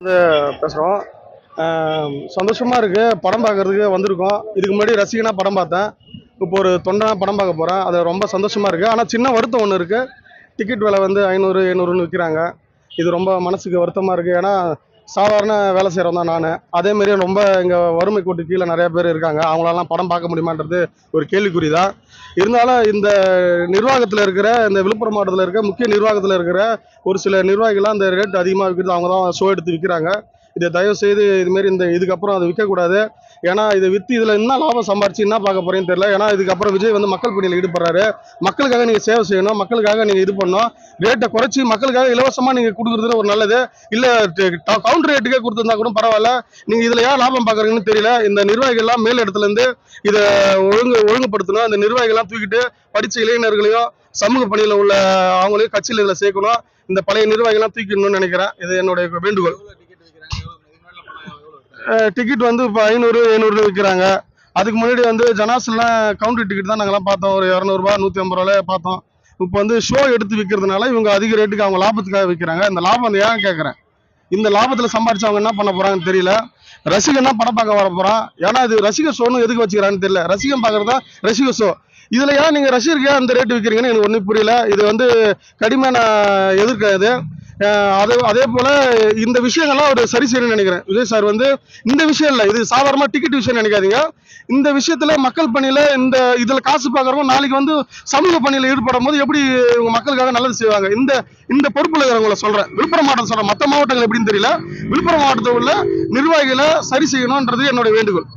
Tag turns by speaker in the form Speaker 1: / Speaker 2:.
Speaker 1: பேசுகிறோம். சந்தோஷமாக இருக்குது. படம் பார்க்குறதுக்கு வந்திருக்கோம். இதுக்கு முன்னாடி ரசிகனாக படம் பார்த்தேன். இப்போ ஒரு தொண்டனா படம் பார்க்க போகிறேன். அது ரொம்ப சந்தோஷமாக இருக்குது. ஆனால் சின்ன வருத்தம் ஒன்று இருக்குது. டிக்கெட் விலை வந்து 500 700ன்னு விற்கிறாங்க. இது ரொம்ப மனசுக்கு வருத்தமாக இருக்குது. ஏன்னா சாதாரண வேலை செய்கிறவன் தான் நான். அதேமாரியே ரொம்ப இங்கே வறுமை கோட்டு கீழே நிறைய பேர் இருக்காங்க. அவங்களெல்லாம் படம் பார்க்க முடியுமான்றது ஒரு கேள்விக்குறி தான். இருந்தாலும் இந்த நிர்வாகத்தில் இருக்கிற இந்த விழுப்புரம் மாவட்டத்தில் இருக்க முக்கிய நிர்வாகத்தில் இருக்கிற ஒரு சில நிர்வாகிகள்லாம் அந்த ரேட் அதிகமாக விற்கிறது அவங்க தான் ஷோ எடுத்து விற்கிறாங்க. இதை தயவு செய்து இதுமாரி இதுக்கப்புறம் அதை விற்கக்கூடாது. ஏன்னா இதை விற்று இதில் என்ன லாபம் சம்பாரிச்சு என்ன பார்க்க போறேன்னு தெரியல. ஏன்னா இதுக்கப்புறம் விஜய் வந்து மக்கள் பணியில் ஈடுபடுறாரு. மக்களுக்காக நீங்கள் சேவை செய்யணும், மக்களுக்காக நீங்கள் இது பண்ணணும். ரேட்டை குறைச்சி மக்களுக்காக இலவசமாக நீங்கள் கொடுக்குறதுல ஒரு நல்லது. இல்லை கவுண்டர் ரேட்டுக்கே கொடுத்துருந்தா கூட பரவாயில்ல. நீங்கள் இதில் ஏன் லாபம் பார்க்குறீங்கன்னு தெரியல. இந்த நிர்வாகிகள்லாம் மேல் இடத்துலேருந்து இதை ஒழுங்குபடுத்தணும். இந்த நிர்வாகிகள்லாம் தூக்கிட்டு படித்த இளைஞர்களையும் சமூக பணியில் உள்ள அவங்களையும் கட்சியில் இதில் சேர்க்கணும். இந்த பழைய நிர்வாகிகள்லாம் தூக்கிடணும்னு நினைக்கிறேன். இது என்னுடைய வேண்டுகோள். டிக்கெட் வந்து இப்போ 500 700 விற்கிறாங்க. அதுக்கு முன்னாடி வந்து ஜனாஸ்லாம் கவுண்டர் டிக்கெட் தான் நாங்கள்லாம் பார்த்தோம். ஒரு 200 150 ரூபாய் பார்த்தோம். இப்போ வந்து ஷோ எடுத்து விற்கிறதுனால இவங்க அதிக ரேட்டுக்கு அவங்க லாபத்துக்காக விற்கிறாங்க. இந்த லாபம் வந்து ஏன் கேட்குறேன். இந்த லாபத்தில் சம்பாரிச்சு அவங்க என்ன பண்ண போறாங்கன்னு தெரியல. ரசிகன் தான் படம் பார்க்க வர போறான். ஏன்னா இது ரசிக ஷோன்னு எதுக்கு வச்சுக்கிறான்னு தெரியல. ரசிகன் பார்க்கறதா ரசிக ஷோ. இதுல ஏன் நீங்க ரசிகருக்கு ஏன் அந்த ரேட்டு விற்கிறீங்கன்னு எனக்கு ஒன்றும் புரியல. இது வந்து கடுமையான எதிர்க்காது. அதே போல இந்த விஷயங்கள்லாம் ஒரு சரி செய்யணும்னு நினைக்கிறேன். விஜய் சார் வந்து இந்த விஷயம் இல்லை, இது சாதாரணமா டிக்கெட் விஷயம் நினைக்காதீங்க. இந்த விஷயத்துல மக்கள் பணியில இதுல காசு பார்க்கறவங்க நாளைக்கு வந்து சமூக பணியில ஈடுபடும் போது எப்படி இவங்க மக்களுக்காக நல்லது செய்வாங்க. இந்த பொறுப்புல இருக்கிறவங்கள சொல்றேன். விழுப்புரம் மாவட்டம் சொல்றேன், மற்ற மாவட்டங்கள் எப்படின்னு தெரியல. விழுப்புரம் மாவட்டத்தில் உள்ள நிர்வாகிகளை சரி செய்யணும்ன்றது என்னோட வேண்டுகோள்.